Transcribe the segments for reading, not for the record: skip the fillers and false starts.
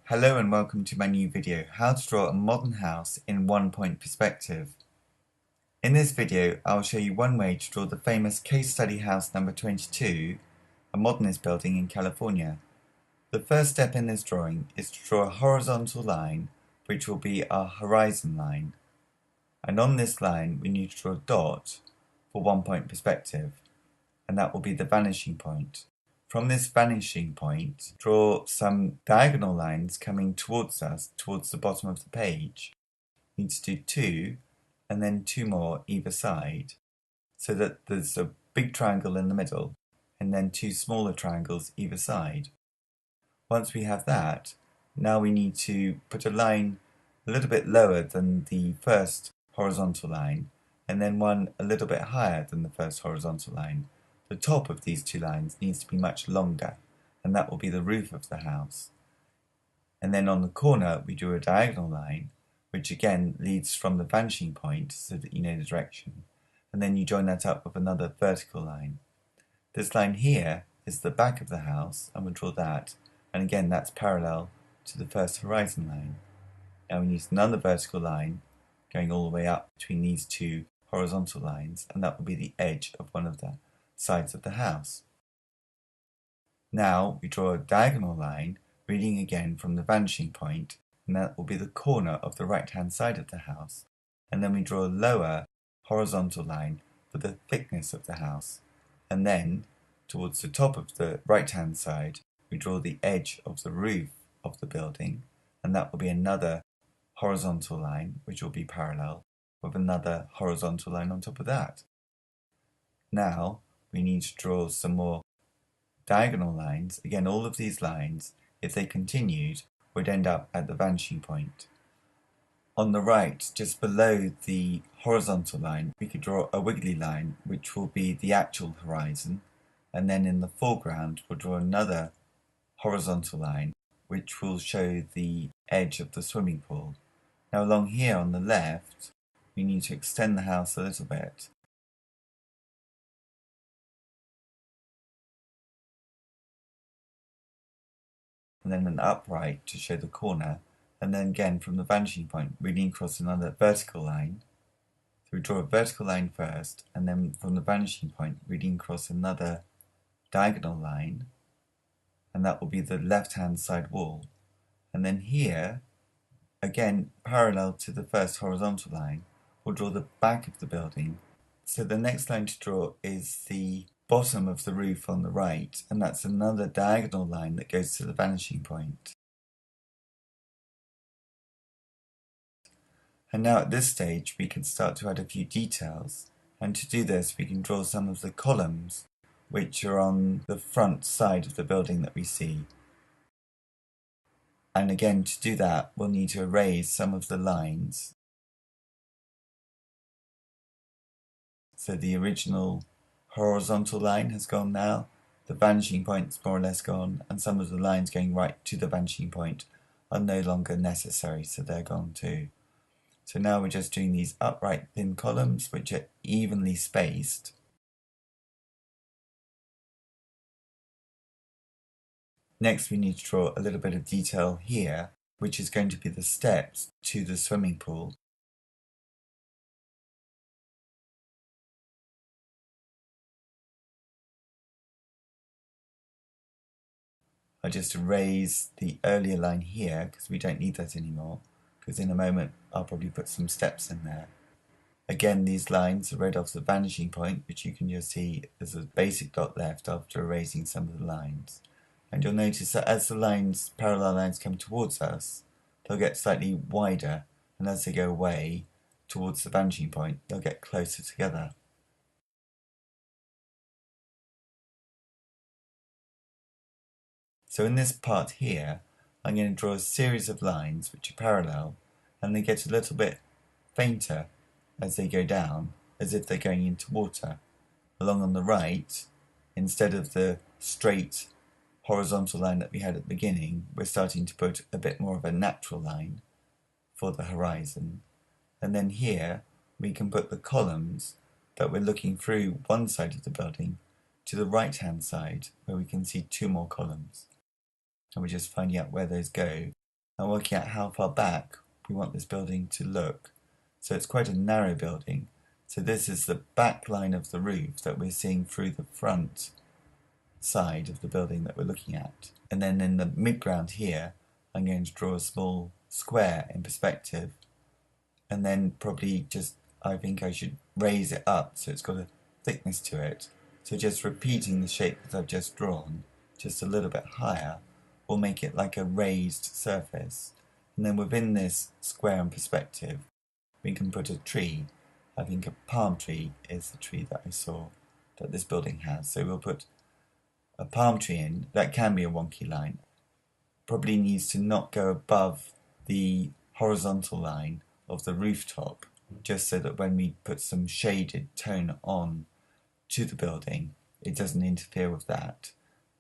Hello and welcome to my new video, how to draw a modern house in one-point perspective. In this video, I'll show you one way to draw the famous case study house number 22, a modernist building in California. The first step in this drawing is to draw a horizontal line, which will be our horizon line. And on this line, we need to draw a dot for one-point perspective, and that will be the vanishing point. From this vanishing point, draw some diagonal lines coming towards us, towards the bottom of the page. You need to do two, and then two more either side, so that there's a big triangle in the middle, and then two smaller triangles either side. Once we have that, now we need to put a line a little bit lower than the first horizontal line, and then one a little bit higher than the first horizontal line. The top of these two lines needs to be much longer, and that will be the roof of the house. And then on the corner, we do a diagonal line, which again leads from the vanishing point so that you know the direction. And then you join that up with another vertical line. This line here is the back of the house, and we'll draw that. And again, that's parallel to the first horizon line. Now we need another vertical line going all the way up between these two horizontal lines, and that will be the edge of one of the sides of the house. Now we draw a diagonal line reading again from the vanishing point, and that will be the corner of the right hand side of the house. And then we draw a lower horizontal line for the thickness of the house. And then towards the top of the right hand side, we draw the edge of the roof of the building, and that will be another horizontal line which will be parallel with another horizontal line on top of that. Now we need to draw some more diagonal lines. Again, all of these lines, if they continued, would end up at the vanishing point. On the right, just below the horizontal line, we could draw a wiggly line, which will be the actual horizon, and then in the foreground, we'll draw another horizontal line, which will show the edge of the swimming pool. Now along here on the left, we need to extend the house a little bit. And then an upright to show the corner, and then again from the vanishing point reading across another vertical line. So we draw a vertical line first, and then from the vanishing point reading across another diagonal line, and that will be the left hand side wall. And then here, again parallel to the first horizontal line, we'll draw the back of the building. So the next line to draw is the bottom of the roof on the right, and that's another diagonal line that goes to the vanishing point. And now at this stage we can start to add a few details, and to do this we can draw some of the columns which are on the front side of the building that we see. And again, to do that we'll need to erase some of the lines. So the original horizontal line has gone now, the vanishing point's more or less gone, and some of the lines going right to the vanishing point are no longer necessary, so they're gone too. So now we're just doing these upright thin columns which are evenly spaced. Next we need to draw a little bit of detail here, which is going to be the steps to the swimming pool. I just erase the earlier line here because we don't need that anymore, because in a moment I'll probably put some steps in there. Again, these lines are read off the vanishing point, which you can just see there's a basic dot left after erasing some of the lines. And you'll notice that as the parallel lines come towards us, they'll get slightly wider, and as they go away towards the vanishing point, they'll get closer together. So in this part here, I'm going to draw a series of lines which are parallel, and they get a little bit fainter as they go down, as if they're going into water. Along on the right, instead of the straight horizontal line that we had at the beginning, we're starting to put a bit more of a natural line for the horizon. And then here, we can put the columns that we're looking through one side of the building to the right hand side, where we can see two more columns. And we're just finding out where those go. and working out how far back we want this building to look. So it's quite a narrow building. So this is the back line of the roof that we're seeing through the front side of the building that we're looking at. And then in the midground here, I'm going to draw a small square in perspective, and then probably just, I think I should raise it up so it's got a thickness to it. So just repeating the shape that I've just drawn, just a little bit higher, will make it like a raised surface. And then within this square in perspective, we can put a tree. I think a palm tree is the tree that I saw that this building has. So we'll put a palm tree in. That can be a wonky line. Probably needs to not go above the horizontal line of the rooftop, just so that when we put some shaded tone on to the building, it doesn't interfere with that,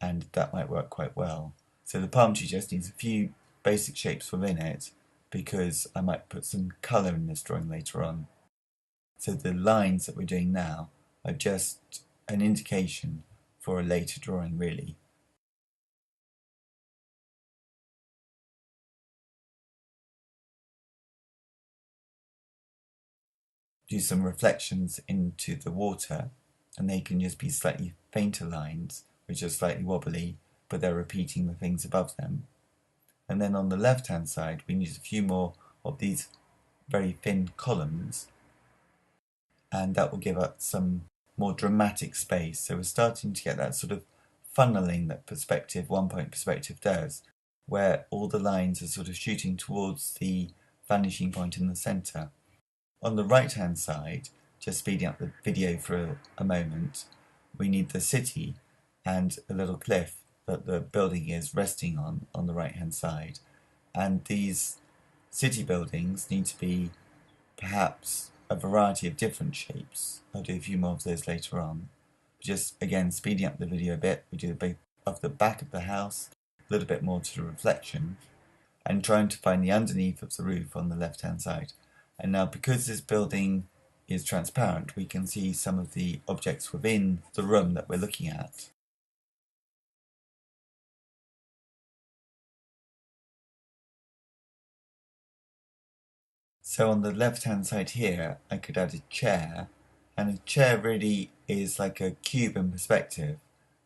and that might work quite well. So the palm tree just needs a few basic shapes within it, because I might put some colour in this drawing later on. So the lines that we're doing now are just an indication for a later drawing, really. Do some reflections into the water, and they can just be slightly fainter lines, which are slightly wobbly, but they're repeating the things above them. And then on the left hand side, we need a few more of these very thin columns, and that will give us some more dramatic space. So we're starting to get that sort of funneling that perspective, 1 point perspective does, where all the lines are sort of shooting towards the vanishing point in the centre. On the right hand side, just speeding up the video for a moment, we need the city and a little cliff that the building is resting on the right hand side. And these city buildings need to be perhaps a variety of different shapes. I'll do a few more of those later on. Just again speeding up the video a bit, we do a bit of the back of the house, a little bit more to the reflection, and trying to find the underneath of the roof on the left hand side. And now, because this building is transparent, we can see some of the objects within the room that we're looking at. So on the left hand side here, I could add a chair, and a chair really is like a cube in perspective,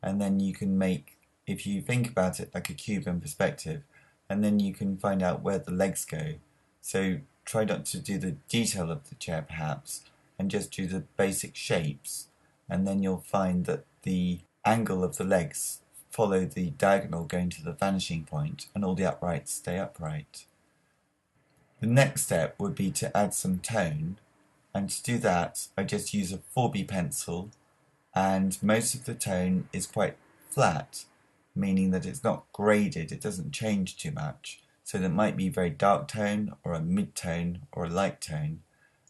and then you can make, if you think about it like a cube in perspective, and then you can find out where the legs go. So try not to do the detail of the chair perhaps, and just do the basic shapes, and then you'll find that the angle of the legs follow the diagonal going to the vanishing point, and all the uprights stay upright. The next step would be to add some tone, and to do that I just use a 4B pencil, and most of the tone is quite flat, meaning that it's not graded, it doesn't change too much. So that might be very dark tone, or a mid-tone, or a light tone,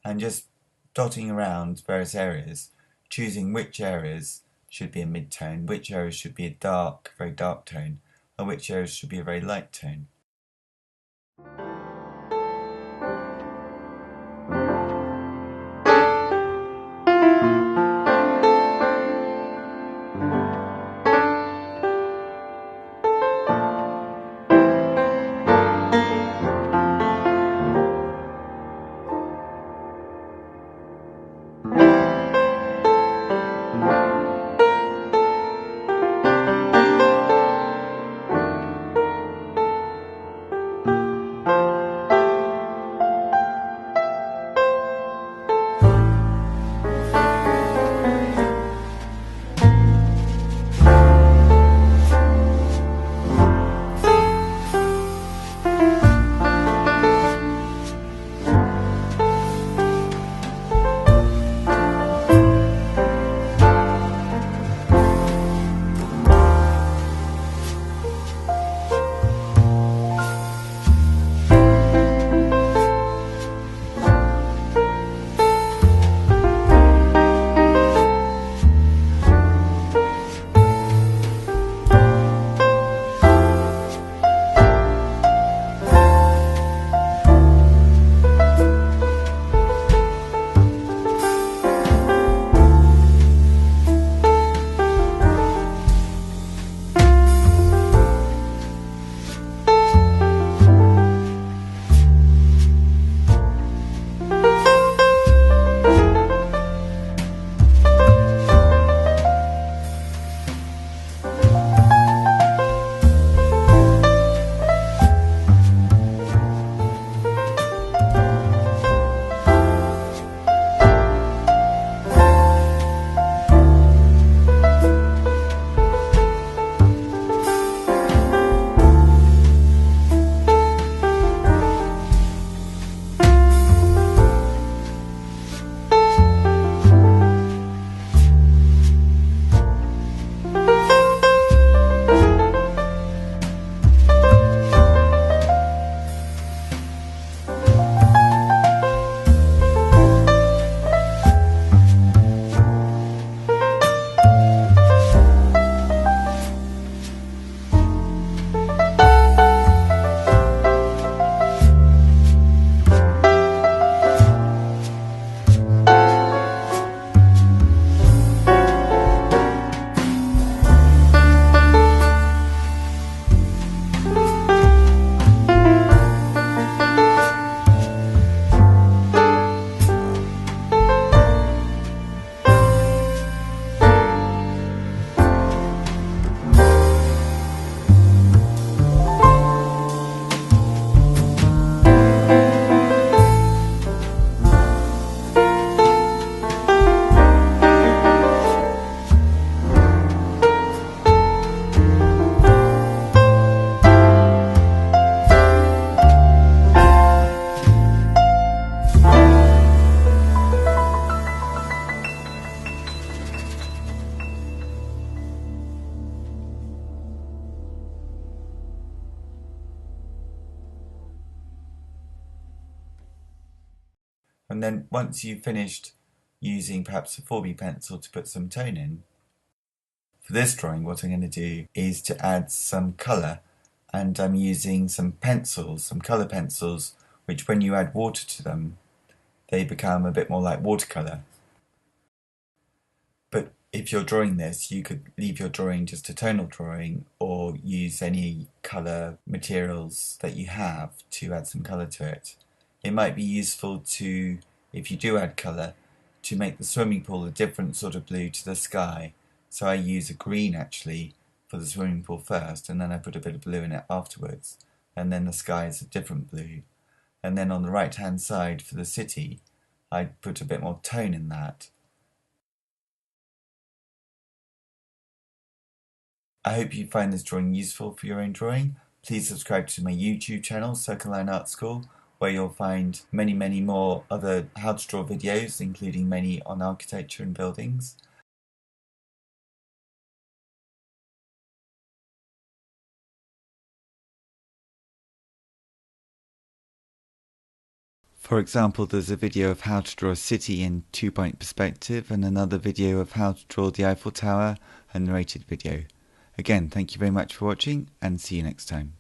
and just dotting around various areas, choosing which areas should be a mid-tone, which areas should be a dark, very dark tone, and which areas should be a very light tone. And then once you've finished using perhaps a 4B pencil to put some tone in, for this drawing what I'm going to do is to add some colour, and I'm using some pencils, some colour pencils, which when you add water to them they become a bit more like watercolour. But if you're drawing this, you could leave your drawing just a tonal drawing or use any colour materials that you have to add some colour to it. It might be useful to, if you do add colour, to make the swimming pool a different sort of blue to the sky. So I use a green actually for the swimming pool first, and then I put a bit of blue in it afterwards, and then the sky is a different blue. And then on the right hand side for the city, I put a bit more tone in that. I hope you find this drawing useful for your own drawing. Please subscribe to my YouTube channel, Circle Line Art School, where you'll find many more other how to draw videos, including many on architecture and buildings. For example, there's a video of how to draw a city in 2-point perspective and another video of how to draw the Eiffel Tower, a narrated video. Again, thank you very much for watching and see you next time.